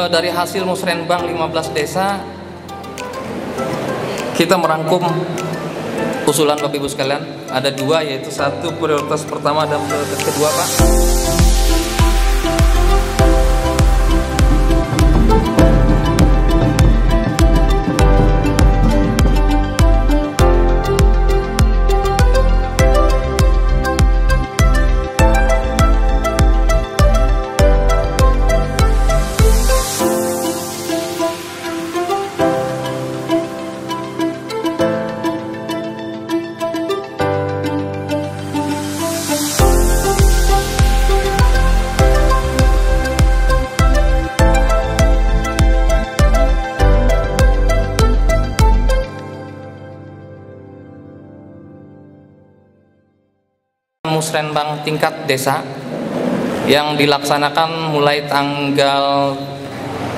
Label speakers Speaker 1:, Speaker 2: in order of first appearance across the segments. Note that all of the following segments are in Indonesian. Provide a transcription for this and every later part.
Speaker 1: Dari hasil musrenbang 15 desa, kita merangkum usulan Bapak Ibu sekalian. Ada dua, yaitu satu prioritas pertama dan prioritas kedua, Pak. Musrenbang tingkat desa yang dilaksanakan mulai tanggal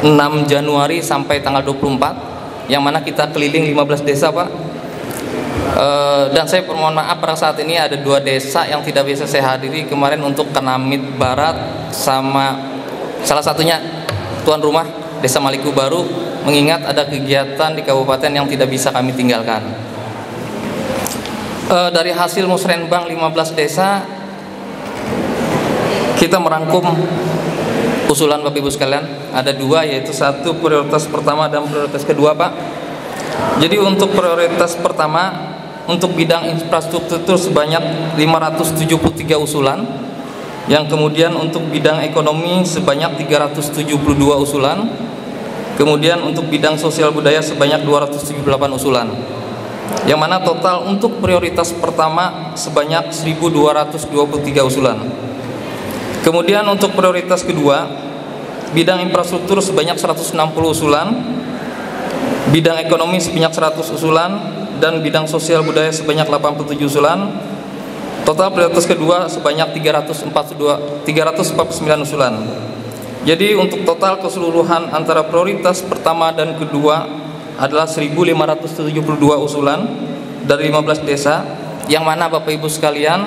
Speaker 1: 6 Januari sampai tanggal 24, yang mana kita keliling 15 desa, Pak. Dan saya permohon maaf, pada saat ini ada 2 desa yang tidak bisa saya hadiri kemarin, untuk Kenamit Barat sama salah satunya tuan rumah Desa Maliku Baru, mengingat ada kegiatan di kabupaten yang tidak bisa kami tinggalkan. Dari hasil musrenbang 15 desa, kita merangkum usulan Bapak Ibu sekalian. Ada 2, yaitu satu prioritas pertama dan prioritas kedua, Pak. Jadi untuk prioritas pertama, untuk bidang infrastruktur sebanyak 573 usulan, yang kemudian untuk bidang ekonomi sebanyak 372 usulan, kemudian untuk bidang sosial budaya sebanyak 278 usulan. Yang mana total untuk prioritas pertama sebanyak 1223 usulan. Kemudian untuk prioritas kedua, bidang infrastruktur sebanyak 160 usulan, bidang ekonomi sebanyak 100 usulan, dan bidang sosial budaya sebanyak 87 usulan. Total prioritas kedua sebanyak 349 usulan. Jadi untuk total keseluruhan antara prioritas pertama dan kedua adalah 1572 usulan dari 15 desa, yang mana Bapak Ibu sekalian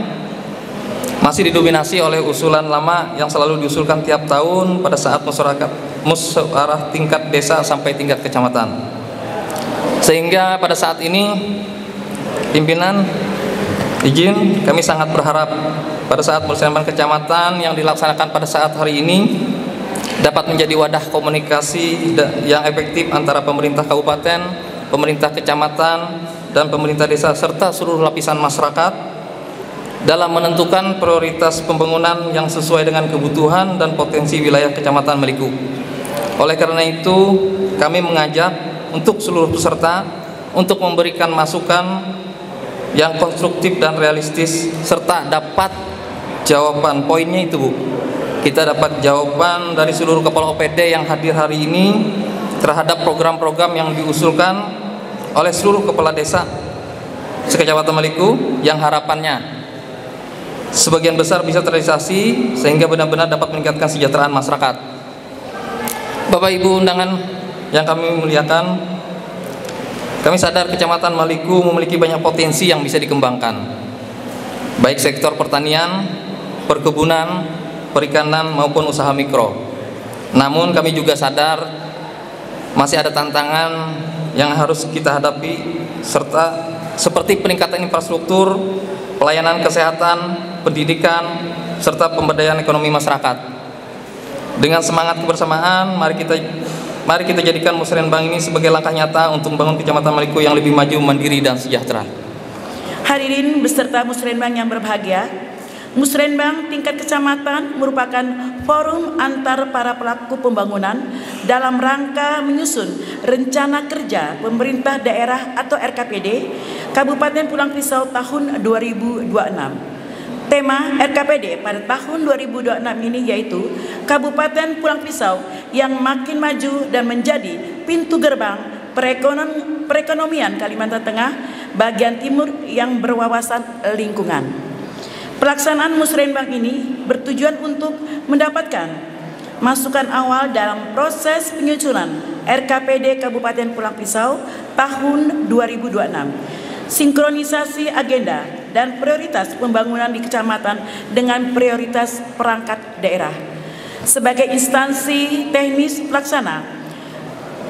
Speaker 1: masih didominasi oleh usulan lama yang selalu diusulkan tiap tahun pada saat musyawarah tingkat desa sampai tingkat kecamatan. Sehingga pada saat ini pimpinan izin, kami sangat berharap pada saat musyawarah kecamatan yang dilaksanakan pada saat hari ini dapat menjadi wadah komunikasi yang efektif antara pemerintah kabupaten, pemerintah kecamatan, dan pemerintah desa serta seluruh lapisan masyarakat dalam menentukan prioritas pembangunan yang sesuai dengan kebutuhan dan potensi wilayah Kecamatan Maliku. Oleh karena itu, kami mengajak untuk seluruh peserta untuk memberikan masukan yang konstruktif dan realistis, serta dapat jawaban poinnya itu, Bu. Kita dapat jawaban dari seluruh kepala OPD yang hadir hari ini terhadap program-program yang diusulkan oleh seluruh kepala desa se-Kecamatan Maliku, yang harapannya sebagian besar bisa terrealisasi sehingga benar-benar dapat meningkatkan kesejahteraan masyarakat. Bapak Ibu undangan yang kami muliakan, kami sadar Kecamatan Maliku memiliki banyak potensi yang bisa dikembangkan, baik sektor pertanian, perkebunan, perikanan maupun usaha mikro. Namun kami juga sadar masih ada tantangan yang harus kita hadapi, serta seperti peningkatan infrastruktur, pelayanan kesehatan, pendidikan, serta pemberdayaan ekonomi masyarakat. Dengan semangat kebersamaan, mari kita jadikan musrenbang ini sebagai langkah nyata untuk membangun Kecamatan Maliku yang lebih maju, mandiri, dan sejahtera.
Speaker 2: Hadirin beserta musrenbang yang berbahagia, musrenbang tingkat kecamatan merupakan forum antar para pelaku pembangunan dalam rangka menyusun rencana kerja pemerintah daerah atau RKPD Kabupaten Pulang Pisau tahun 2026. Tema RKPD pada tahun 2026 ini yaitu Kabupaten Pulang Pisau yang makin maju dan menjadi pintu gerbang perekonomian Kalimantan Tengah bagian timur yang berwawasan lingkungan. Pelaksanaan musrenbang ini bertujuan untuk mendapatkan masukan awal dalam proses penyusunan RKPD Kabupaten Pulang Pisau tahun 2026, sinkronisasi agenda dan prioritas pembangunan di kecamatan dengan prioritas perangkat daerah, sebagai instansi teknis pelaksana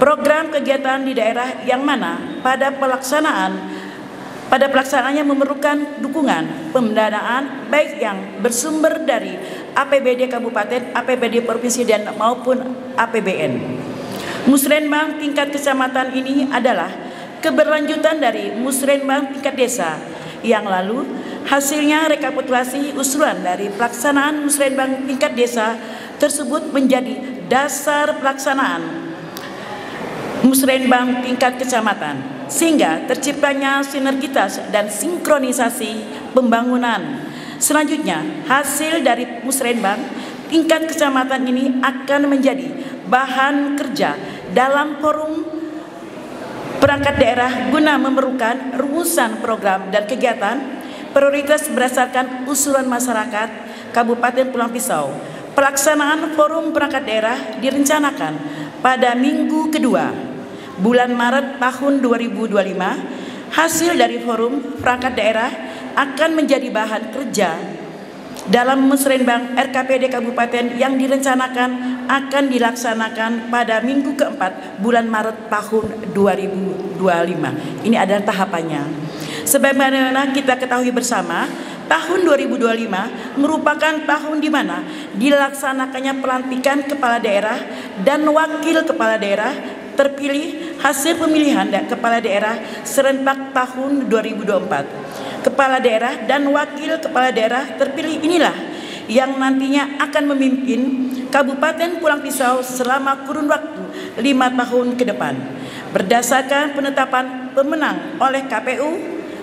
Speaker 2: program kegiatan di daerah yang mana pada pelaksanaannya memerlukan dukungan pendanaan baik yang bersumber dari APBD Kabupaten, APBD Provinsi dan maupun APBN. Musrenbang tingkat kecamatan ini adalah keberlanjutan dari Musrenbang tingkat desa yang lalu. Hasilnya rekapitulasi usulan dari pelaksanaan Musrenbang tingkat desa tersebut menjadi dasar pelaksanaan Musrenbang tingkat kecamatan, sehingga terciptanya sinergitas dan sinkronisasi pembangunan. Selanjutnya, hasil dari Musrenbang tingkat kecamatan ini akan menjadi bahan kerja dalam forum perangkat daerah guna memerlukan rumusan program dan kegiatan prioritas berdasarkan usulan masyarakat Kabupaten Pulang Pisau. Pelaksanaan forum perangkat daerah direncanakan pada minggu kedua bulan Maret tahun 2025. Hasil dari forum perangkat daerah akan menjadi bahan kerja dalam Musrenbang RKPD Kabupaten yang direncanakan akan dilaksanakan pada minggu keempat bulan Maret tahun 2025. Ini adalah tahapannya. Sebagaimana kita ketahui bersama, tahun 2025 merupakan tahun di mana dilaksanakannya pelantikan kepala daerah dan wakil kepala daerah terpilih hasil pemilihan kepala daerah serentak tahun 2024. Kepala daerah dan wakil kepala daerah terpilih inilah yang nantinya akan memimpin Kabupaten Pulang Pisau selama kurun waktu 5 tahun ke depan. Berdasarkan penetapan pemenang oleh KPU,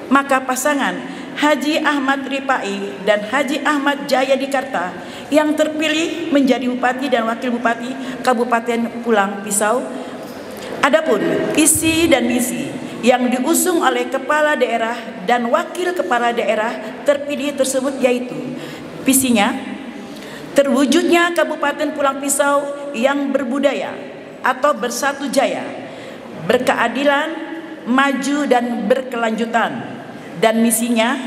Speaker 2: maka pasangan Haji Ahmad Ripai dan Haji Ahmad Jayadikarta yang terpilih menjadi Bupati dan Wakil Bupati Kabupaten Pulang Pisau. Adapun visi dan misi yang diusung oleh kepala daerah dan wakil kepala daerah terpilih tersebut yaitu visinya terwujudnya Kabupaten Pulang Pisau yang berbudaya atau bersatu jaya, berkeadilan, maju dan berkelanjutan. Dan misinya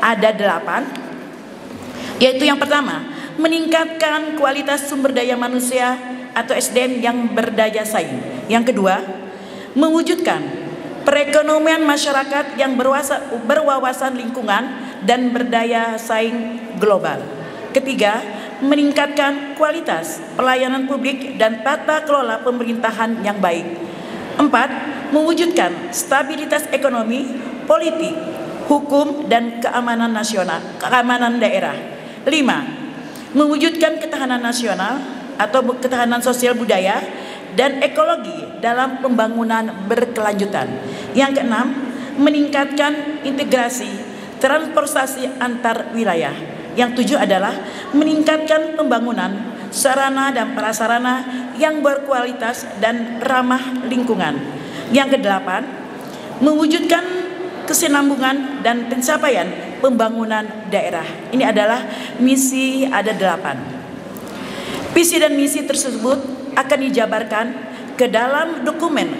Speaker 2: ada 8, yaitu yang pertama, meningkatkan kualitas sumber daya manusia atau SDM yang berdaya saing. Yang kedua, mewujudkan perekonomian masyarakat yang berwawasan lingkungan dan berdaya saing global. Ketiga, meningkatkan kualitas pelayanan publik dan tata kelola pemerintahan yang baik. 4, mewujudkan stabilitas ekonomi, politik, hukum dan keamanan nasional, keamanan daerah. 5, mewujudkan ketahanan nasional atau ketahanan sosial budaya dan ekologi dalam pembangunan berkelanjutan. Yang keenam, meningkatkan integrasi transportasi antar wilayah. Yang 7 adalah meningkatkan pembangunan sarana dan prasarana yang berkualitas dan ramah lingkungan. Yang ke-8, mewujudkan kesinambungan dan pencapaian pembangunan daerah. Ini adalah misi, ada 8. Visi dan misi tersebut akan dijabarkan ke dalam dokumen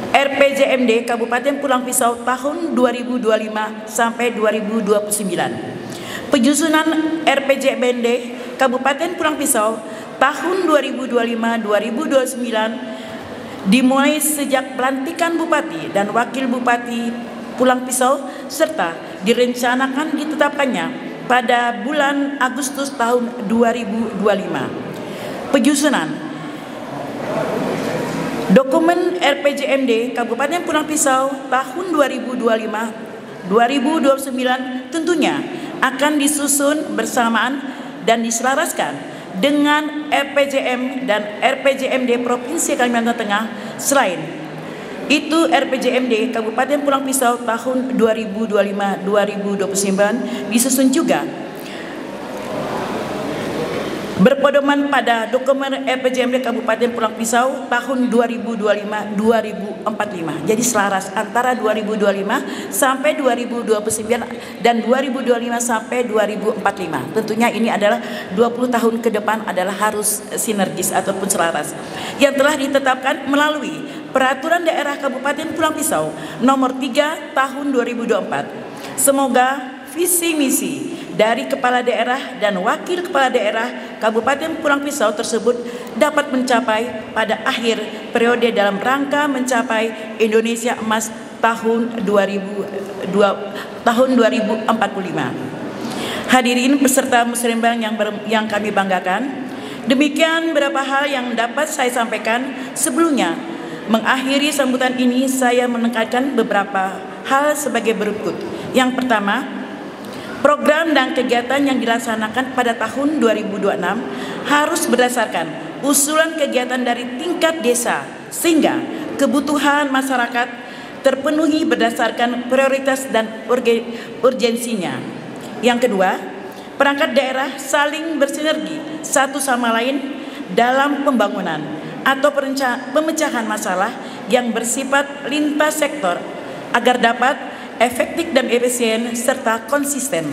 Speaker 2: RPJMD Kabupaten Pulang Pisau tahun 2025 sampai 2029. Penyusunan RPJMD Kabupaten Pulang Pisau tahun 2025-2029 dimulai sejak pelantikan Bupati dan Wakil Bupati Pulang Pisau serta direncanakan ditetapkannya pada bulan Agustus tahun 2025. Penyusunan dokumen RPJMD Kabupaten Pulang Pisau tahun 2025-2029 tentunya akan disusun bersamaan dan diselaraskan dengan RPJM dan RPJMD Provinsi Kalimantan Tengah. Selain itu, RPJMD Kabupaten Pulang Pisau tahun 2025-2029 disusun juga berpedoman pada dokumen RPJMD Kabupaten Pulang Pisau tahun 2025-2045. Jadi selaras antara 2025 sampai 2029 dan 2025 sampai 2045. Tentunya ini adalah 20 tahun ke depan adalah harus sinergis ataupun selaras. Yang telah ditetapkan melalui Peraturan Daerah Kabupaten Pulang Pisau nomor 3 tahun 2024. Semoga visi misi dari kepala daerah dan wakil kepala daerah Kabupaten Pulang Pisau tersebut dapat mencapai pada akhir periode dalam rangka mencapai Indonesia Emas tahun 2045. Hadirin peserta musrenbang yang kami banggakan, demikian beberapa hal yang dapat saya sampaikan. Sebelumnya, mengakhiri sambutan ini saya menekankan beberapa hal sebagai berikut. Yang pertama, program dan kegiatan yang dilaksanakan pada tahun 2026 harus berdasarkan usulan kegiatan dari tingkat desa sehingga kebutuhan masyarakat terpenuhi berdasarkan prioritas dan urgensinya. Yang kedua, perangkat daerah saling bersinergi satu sama lain dalam pembangunan atau pemecahan masalah yang bersifat lintas sektor agar dapat efektif dan efisien serta konsisten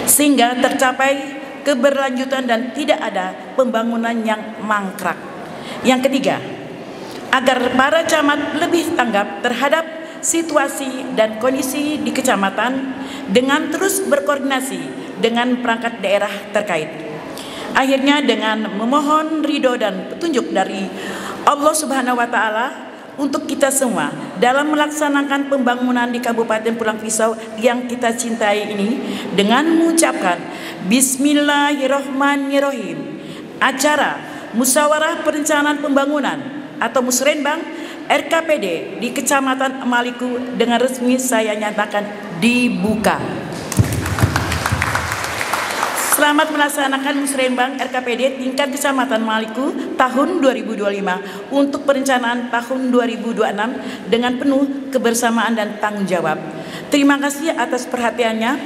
Speaker 2: sehingga tercapai keberlanjutan dan tidak ada pembangunan yang mangkrak. Yang ketiga, agar para camat lebih tanggap terhadap situasi dan kondisi di kecamatan dengan terus berkoordinasi dengan perangkat daerah terkait. Akhirnya dengan memohon ridho dan petunjuk dari Allah Subhanahu wa Ta'ala untuk kita semua dalam melaksanakan pembangunan di Kabupaten Pulang Pisau yang kita cintai ini, dengan mengucapkan Bismillahirrahmanirrahim, acara Musyawarah Perencanaan Pembangunan atau Musrenbang RKPD di Kecamatan Maliku dengan resmi saya nyatakan dibuka. Selamat melaksanakan Musrenbang RKPD tingkat Kecamatan Maliku tahun 2025 untuk perencanaan tahun 2026 dengan penuh kebersamaan dan tanggung jawab. Terima kasih atas perhatiannya.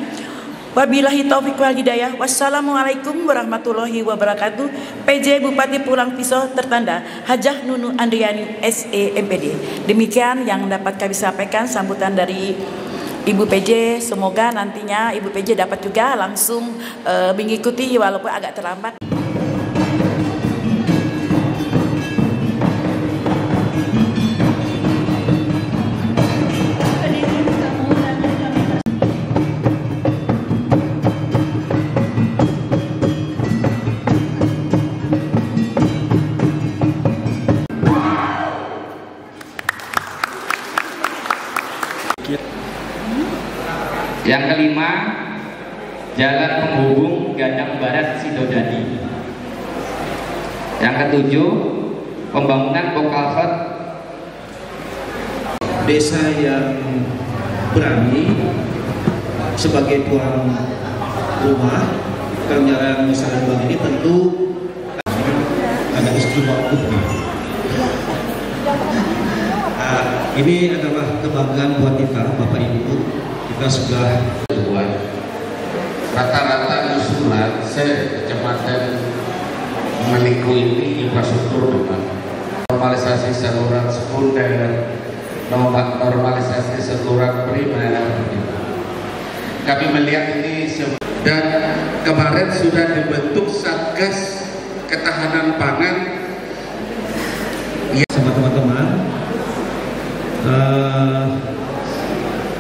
Speaker 2: Wabillahi taufiq wal hidayah. Wassalamualaikum warahmatullahi wabarakatuh. PJ Bupati Pulang Pisau tertanda Hajah Nunu Andriani SE MPD. Demikian yang dapat kami sampaikan sambutan dari Ibu PJ. Semoga nantinya Ibu PJ dapat juga langsung mengikuti walaupun agak terlambat.
Speaker 3: Yang kelima, jalan penghubung Gadang Barat Sidodadi. Yang ketujuh, pembangunan Bokalhot.
Speaker 4: Desa yang berani sebagai tuan rumah penyelenggaraan Musrenbang ini tentu ada istimewa hukum. Ini adalah kebanggaan buat kita, Bapak Ibu. Kita sudah
Speaker 3: rata-rata usulan Kecamatan Maliku ini infrastruktur memang normalisasi saluran sekunder, normalisasi saluran primer. Kami melihat ini dan kemarin sudah dibentuk Satgas Ketahanan Pangan.
Speaker 4: Sama teman-teman,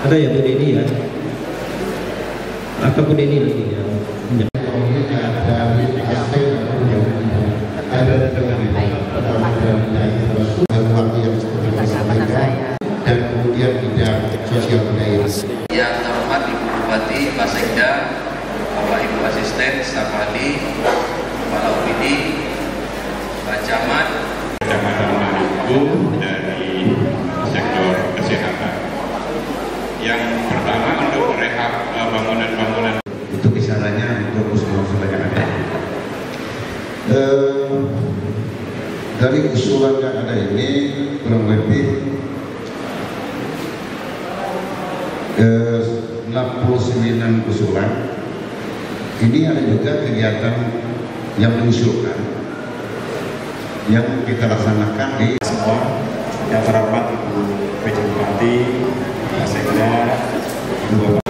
Speaker 4: ada ya Bu Deni ya, atau Bu Deni lagi ya.
Speaker 5: Dan kemudian bidang sosial budaya.
Speaker 6: Yang terhormat Ibu Bupati, Pak Sekda, Bapak Ibu Asisten, Staf Ahli, Kepala UPD, Pak Camat,
Speaker 7: Kecamatan Maliku dari sektor kesehatan. Yang pertama untuk rehab bangunan-bangunan.
Speaker 5: Itu misalnya untuk usulan yang ada. Dari usulan yang ada ini kurang lebih 69 usulan. Ini ada juga kegiatan yang mengusulkan yang kita laksanakan di
Speaker 7: Semua yang terhormat Ibu PJ Bupati, Pak Sekda, Ibu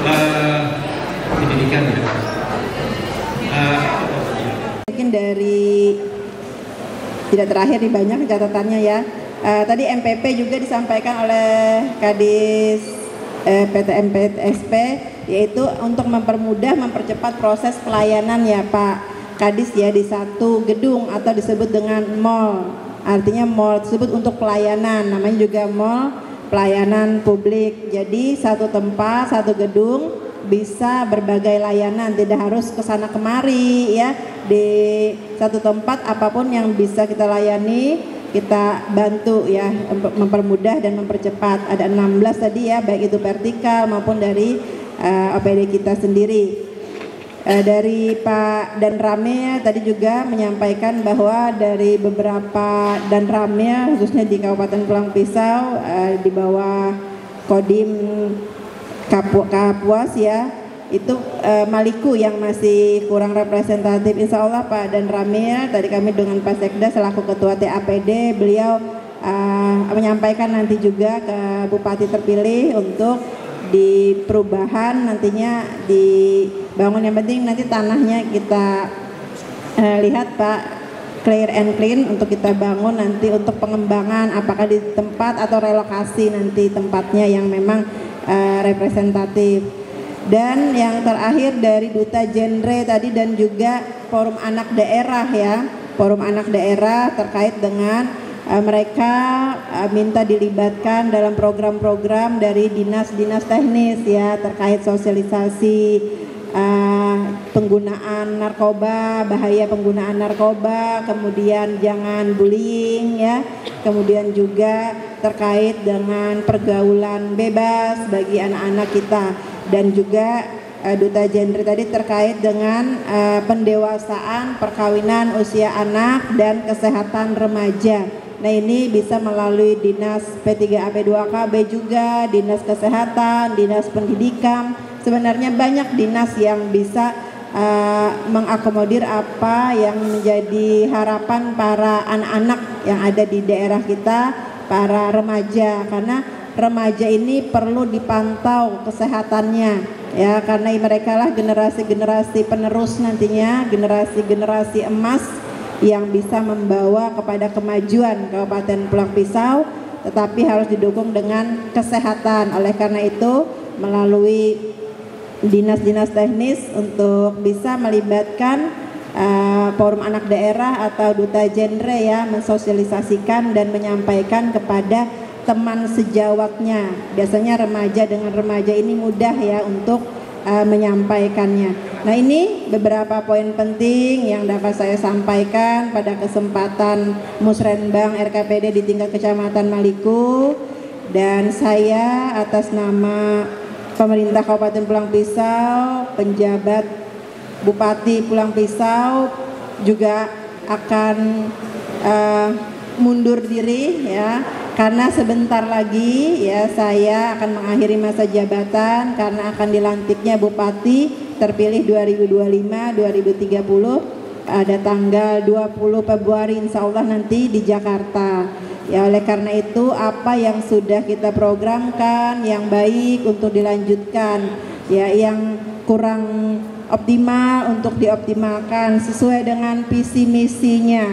Speaker 4: Pendidikan ya.
Speaker 8: Mungkin dari tidak terakhir nih, banyak catatannya ya. Tadi MPP juga disampaikan oleh Kadis PTMPSP yaitu untuk mempermudah, mempercepat proses pelayanan ya Pak Kadis ya di satu gedung atau disebut dengan mall. Artinya mall tersebut untuk pelayanan, namanya juga mall pelayanan publik. Jadi satu tempat, satu gedung bisa berbagai layanan, tidak harus ke sana kemari ya. Di satu tempat apapun yang bisa kita layani, kita bantu ya untuk mempermudah dan mempercepat. Ada 16 tadi ya, baik itu vertikal maupun dari OPD kita sendiri. Dari Pak Danramil tadi juga menyampaikan bahwa dari beberapa Danramil khususnya di Kabupaten Pulang Pisau di bawah Kodim Kapuas ya, itu Maliku yang masih kurang representatif. Insya Allah Pak Danramil, tadi kami dengan Pak Sekda selaku Ketua TAPD, beliau menyampaikan nanti juga ke Bupati terpilih untuk di perubahan nantinya dibangun. Yang penting nanti tanahnya kita lihat Pak, clear and clean untuk kita bangun nanti untuk pengembangan, apakah di tempat atau relokasi nanti tempatnya yang memang representatif. Dan yang terakhir dari Duta Genre tadi dan juga Forum Anak Daerah ya, Forum Anak Daerah terkait dengan mereka minta dilibatkan dalam program-program dari dinas-dinas teknis ya terkait sosialisasi penggunaan narkoba, bahaya penggunaan narkoba, kemudian jangan bullying ya, kemudian juga terkait dengan pergaulan bebas bagi anak-anak kita, dan juga Duta Genre tadi terkait dengan pendewasaan perkawinan usia anak dan kesehatan remaja. Nah ini bisa melalui Dinas P3AP2KB juga, Dinas Kesehatan, Dinas Pendidikan. Sebenarnya banyak dinas yang bisa mengakomodir apa yang menjadi harapan para anak-anak yang ada di daerah kita, para remaja. Karena remaja ini perlu dipantau kesehatannya ya, karena mereka lah generasi-generasi penerus nantinya, generasi-generasi emas yang bisa membawa kepada kemajuan Kabupaten Pulang Pisau, tetapi harus didukung dengan kesehatan. Oleh karena itu melalui dinas-dinas teknis untuk bisa melibatkan Forum Anak Daerah atau Duta Genre ya, mensosialisasikan dan menyampaikan kepada teman sejawatnya. Biasanya remaja dengan remaja ini mudah ya untuk menyampaikannya. Nah ini beberapa poin penting yang dapat saya sampaikan pada kesempatan Musrenbang RKPD di tingkat Kecamatan Maliku, dan saya atas nama pemerintah Kabupaten Pulang Pisau, penjabat Bupati Pulang Pisau juga akan mundur diri ya, karena sebentar lagi ya saya akan mengakhiri masa jabatan karena akan dilantiknya Bupati terpilih 2025-2030 pada tanggal 20 Februari insya Allah nanti di Jakarta. Ya oleh karena itu apa yang sudah kita programkan yang baik untuk dilanjutkan, ya yang kurang optimal untuk dioptimalkan sesuai dengan visi misinya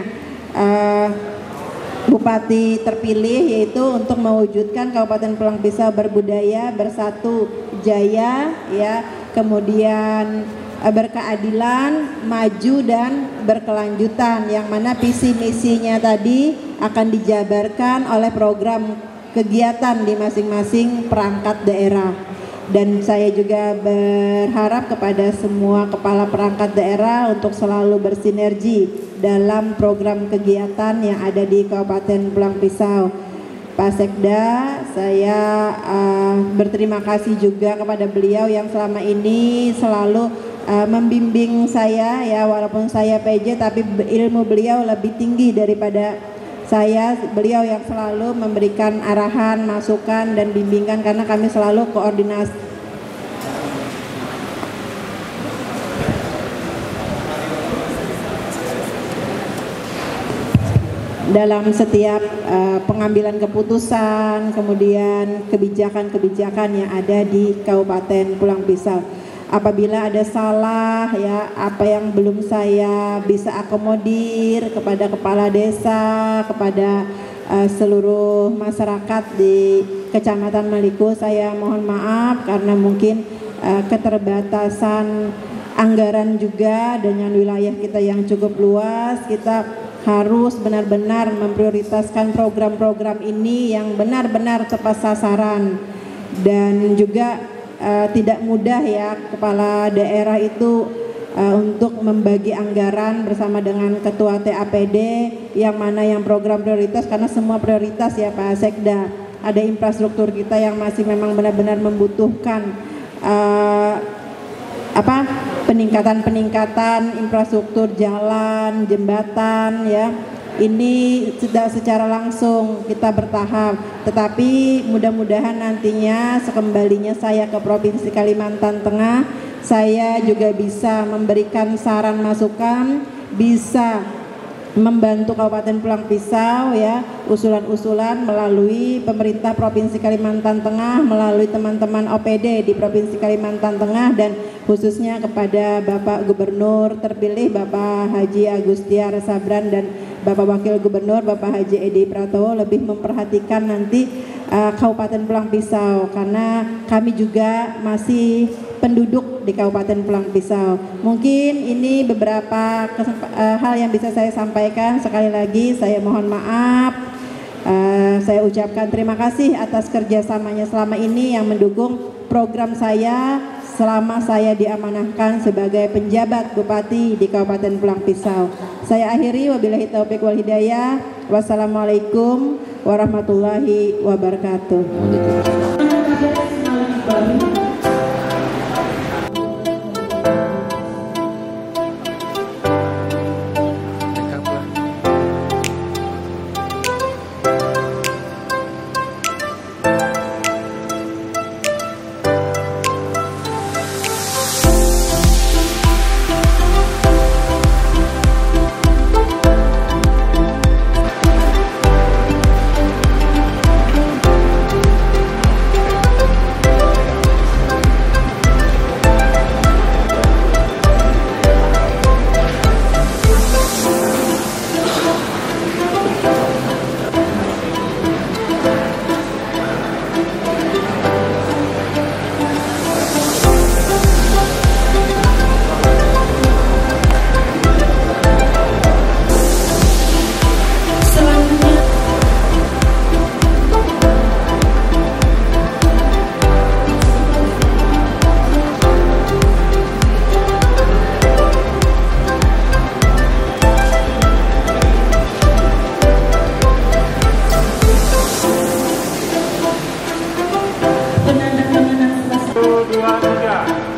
Speaker 8: Bupati terpilih, yaitu untuk mewujudkan Kabupaten Pulang Pisau berbudaya, bersatu, jaya, ya, kemudian berkeadilan, maju dan berkelanjutan, yang mana visi misinya tadi akan dijabarkan oleh program kegiatan di masing-masing perangkat daerah. Dan saya juga berharap kepada semua kepala perangkat daerah untuk selalu bersinergi dalam program kegiatan yang ada di Kabupaten Pulang Pisau. Pak Sekda, saya berterima kasih juga kepada beliau yang selama ini selalu membimbing saya, ya walaupun saya PJ tapi ilmu beliau lebih tinggi daripada saya. Beliau yang selalu memberikan arahan, masukan dan bimbingan karena kami selalu koordinasi dalam setiap pengambilan keputusan, kemudian kebijakan-kebijakan yang ada di Kabupaten Pulang Pisau. Apabila ada salah, ya apa yang belum saya bisa akomodir kepada kepala desa, kepada seluruh masyarakat di Kecamatan Maliku, saya mohon maaf karena mungkin keterbatasan anggaran juga dengan wilayah kita yang cukup luas, kita harus benar-benar memprioritaskan program-program ini yang benar-benar tepat sasaran. Dan juga tidak mudah ya kepala daerah itu untuk membagi anggaran bersama dengan ketua TAPD yang mana yang program prioritas, karena semua prioritas ya Pak Sekda. Ada infrastruktur kita yang masih memang benar-benar membutuhkan peningkatan infrastruktur jalan, jembatan ya. Ini sudah secara langsung kita bertahap, tetapi mudah-mudahan nantinya sekembalinya saya ke Provinsi Kalimantan Tengah, saya juga bisa memberikan saran masukan, bisa membantu Kabupaten Pulang Pisau ya, usulan-usulan melalui pemerintah Provinsi Kalimantan Tengah, melalui teman-teman OPD di Provinsi Kalimantan Tengah, dan khususnya kepada Bapak Gubernur terpilih Bapak Haji Agustiar Sabran dan Bapak Wakil Gubernur Bapak Haji Edi Pratowo lebih memperhatikan nanti Kabupaten Pulang Pisau, karena kami juga masih penduduk di Kabupaten Pulang Pisau. Mungkin ini beberapa hal yang bisa saya sampaikan. Sekali lagi saya mohon maaf. Saya ucapkan terima kasih atas kerjasamanya selama ini yang mendukung program saya selama saya diamanahkan sebagai penjabat Bupati di Kabupaten Pulang Pisau. Saya akhiri, wabillahi taufik wal hidayah. Wassalamualaikum warahmatullahi wabarakatuh.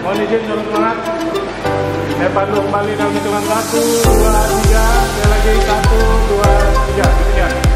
Speaker 9: Mohon izin turun tangan. Saya pandu kembali dalam hitungan 1, 2, 3. Sekali lagi 1, 2, 3. Demikian.